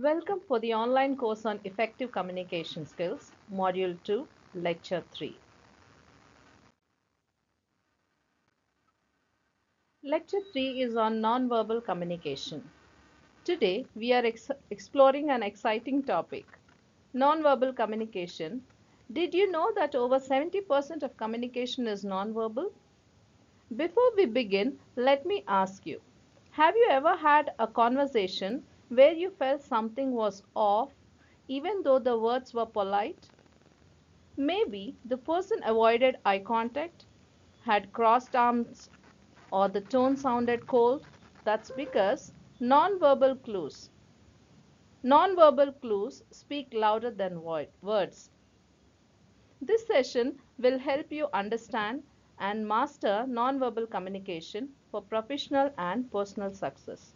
Welcome for the online course on Effective Communication Skills, Module 2, Lecture 3. Lecture 3 is on nonverbal communication. Today, we are exploring an exciting topic, nonverbal communication. Did you know that over 70% of communication is nonverbal? Before we begin, let me ask you, have you ever had a conversation where you felt something was off even though the words were polite? Maybe the person avoided eye contact, had crossed arms, or the tone sounded cold. That's because nonverbal clues. Nonverbal clues speak louder than words. This session will help you understand and master nonverbal communication for professional and personal success.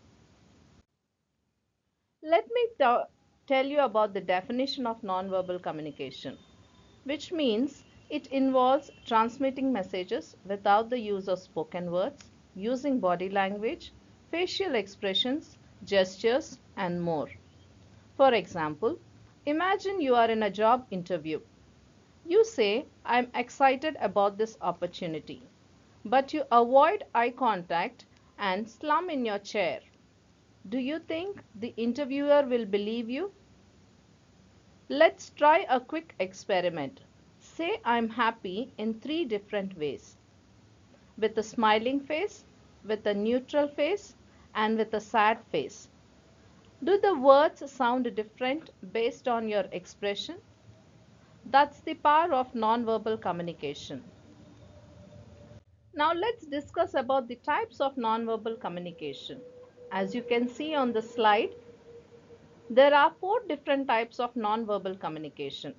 Let me tell you about the definition of nonverbal communication, which means it involves transmitting messages without the use of spoken words, using body language, facial expressions, gestures, and more. For example, imagine you are in a job interview. You say, I'm excited about this opportunity, but you avoid eye contact and slump in your chair. Do you think the interviewer will believe you? Let's try a quick experiment. Say I'm happy in three different ways: with a smiling face, with a neutral face, and with a sad face. Do the words sound different based on your expression? That's the power of nonverbal communication. Now let's discuss about the types of nonverbal communication. As you can see on the slide, there are four different types of nonverbal communication.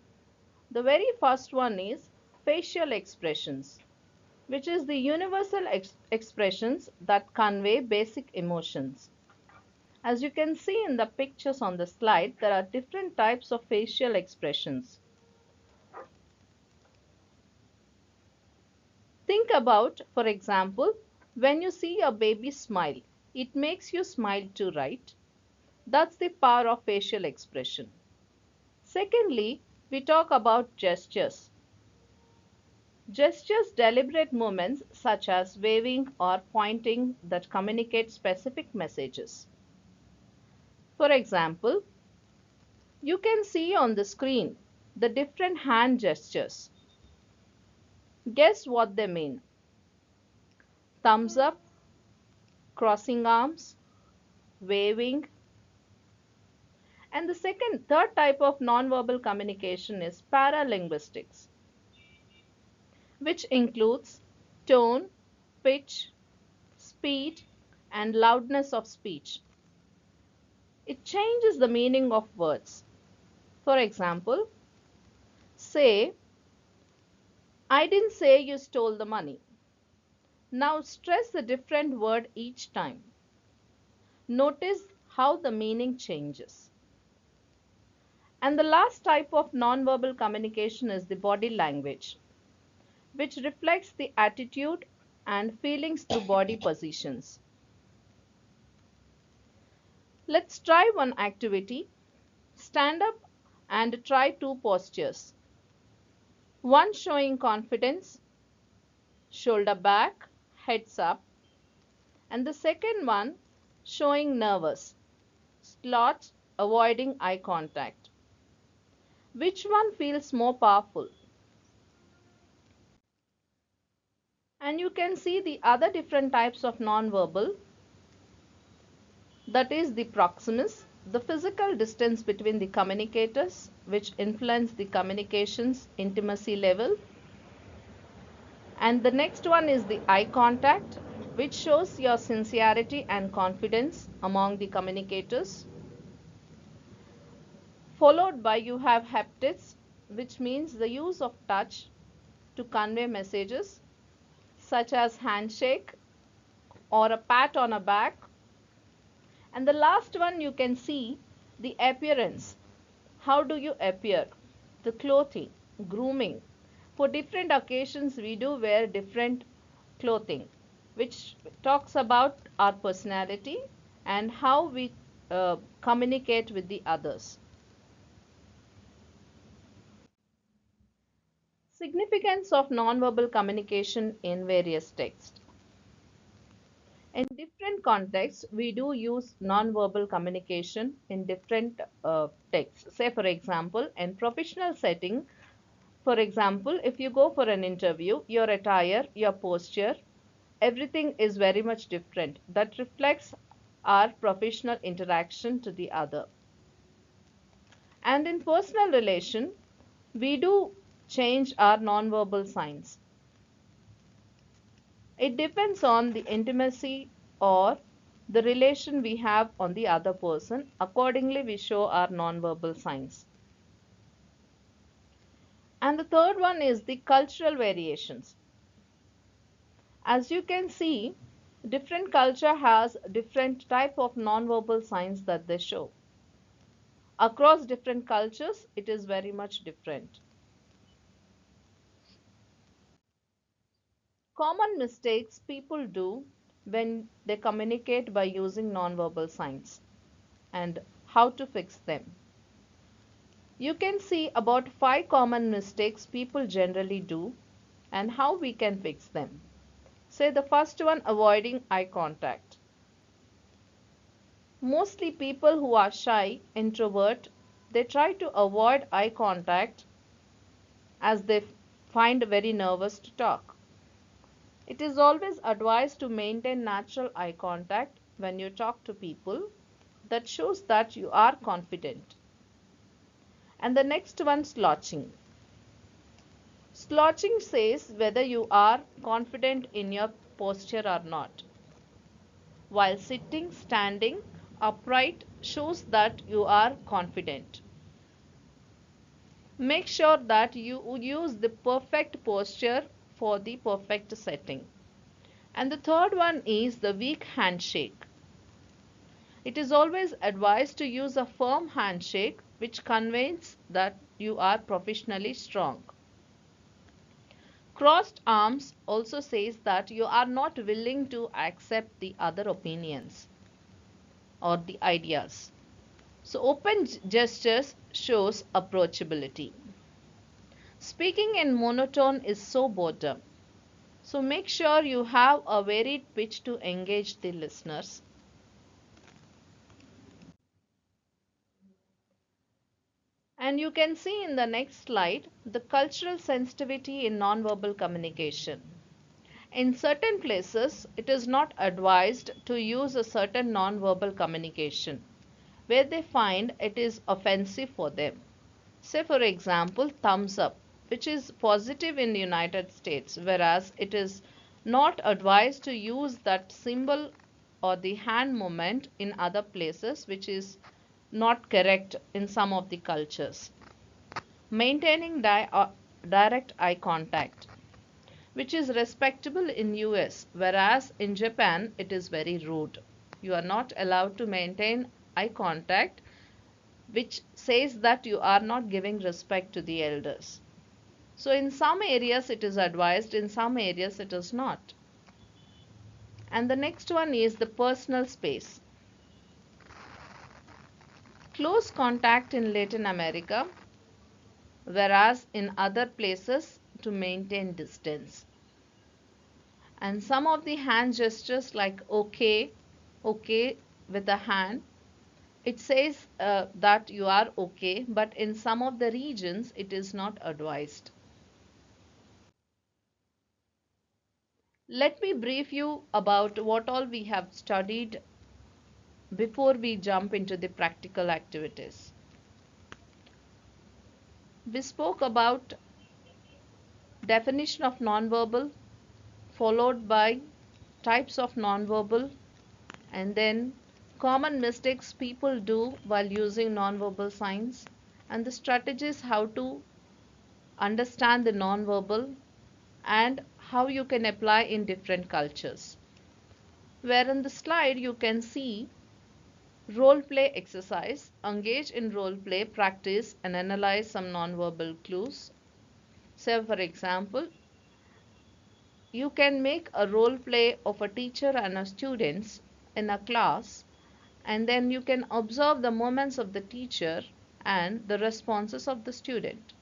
The very first one is facial expressions, which is the universal expressions that convey basic emotions. As you can see in the pictures on the slide, there are different types of facial expressions. Think about, for example, when you see a baby smile, it makes you smile too, right? That's the power of facial expression. Secondly, we talk about gestures. Gestures deliberate movements such as waving or pointing that communicate specific messages. For example, you can see on the screen the different hand gestures. Guess what they mean? Thumbs up, crossing arms, waving. And the third type of nonverbal communication is paralinguistics, which includes tone, pitch, speed, and loudness of speech. It changes the meaning of words. For example, say, I didn't say you stole the money. Now stress a different word each time. Notice how the meaning changes. And the last type of nonverbal communication is the body language, which reflects the attitude and feelings through body positions. Let's try one activity. Stand up and try two postures. One showing confidence, shoulder back, heads up, and the second one showing nervous, slouch, avoiding eye contact. Which one feels more powerful? And you can see the other different types of nonverbal, that is the proximus, the physical distance between the communicators, which influence the communication's intimacy level. And the next one is the eye contact, which shows your sincerity and confidence among the communicators. Followed by you have haptics, which means the use of touch to convey messages such as handshake or a pat on a back. And the last one you can see the appearance. How do you appear? The clothing, grooming. For different occasions we do wear different clothing, which talks about our personality and how we communicate with the others. Significance of nonverbal communication in various texts. In different contexts, we do use nonverbal communication in different texts. Say, for example, in professional setting, for example, if you go for an interview, your attire, your posture, everything is very much different. That reflects our professional interaction to the other. And in personal relation, we do change our nonverbal signs. It depends on the intimacy or the relation we have on the other person. Accordingly, we show our nonverbal signs. And the third one is the cultural variations. As you can see, different culture has different type of nonverbal signs that they show. Across different cultures, it is very much different. Common mistakes people do when they communicate by using nonverbal signs and how to fix them. You can see about 5 common mistakes people generally do and how we can fix them. Say the first one, avoiding eye contact. Mostly people who are shy, introvert, they try to avoid eye contact as they find very nervous to talk. It is always advised to maintain natural eye contact when you talk to people. That shows that you are confident. And the next one, slouching. Slouching says whether you are confident in your posture or not. While sitting, standing upright shows that you are confident. Make sure that you use the perfect posture for the perfect setting. And the third one is the weak handshake. It is always advised to use a firm handshake which conveys that you are professionally strong. Crossed arms also says that you are not willing to accept the other opinions or the ideas. So open gestures shows approachability. Speaking in monotone is so boredom. So make sure you have a varied pitch to engage the listeners. And you can see in the next slide the cultural sensitivity in nonverbal communication. In certain places, it is not advised to use a certain nonverbal communication where they find it is offensive for them. Say, for example, thumbs up, which is positive in the United States, whereas it is not advised to use that symbol or the hand movement in other places, which is not correct in some of the cultures. Maintaining direct eye contact, which is respectable in US, whereas in Japan it is very rude. You are not allowed to maintain eye contact, which says that you are not giving respect to the elders. So in some areas it is advised, in some areas it is not. And the next one is the personal space. Close contact in Latin America, whereas in other places to maintain distance. And some of the hand gestures like okay, okay with a hand, it says that you are okay, but in some of the regions it is not advised. Let me brief you about what all we have studied before we jump into the practical activities. We spoke about definition of nonverbal, followed by types of nonverbal, and then common mistakes people do while using nonverbal signs, and the strategies how to understand the nonverbal and how you can apply in different cultures. Where in the slide you can see role play exercise. Engage in role play, practice and analyze some nonverbal clues. Say for example, you can make a role play of a teacher and a students in a class, and then you can observe the movements of the teacher and the responses of the student.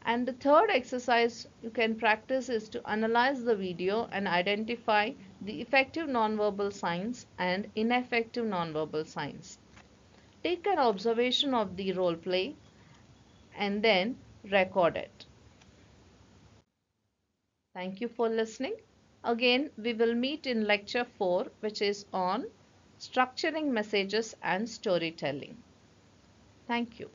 And the third exercise you can practice is to analyze the video and identify the effective nonverbal signs and ineffective nonverbal signs. Take an observation of the role play and then record it. Thank you for listening. Again, we will meet in lecture 4, which is on structuring messages and storytelling. Thank you.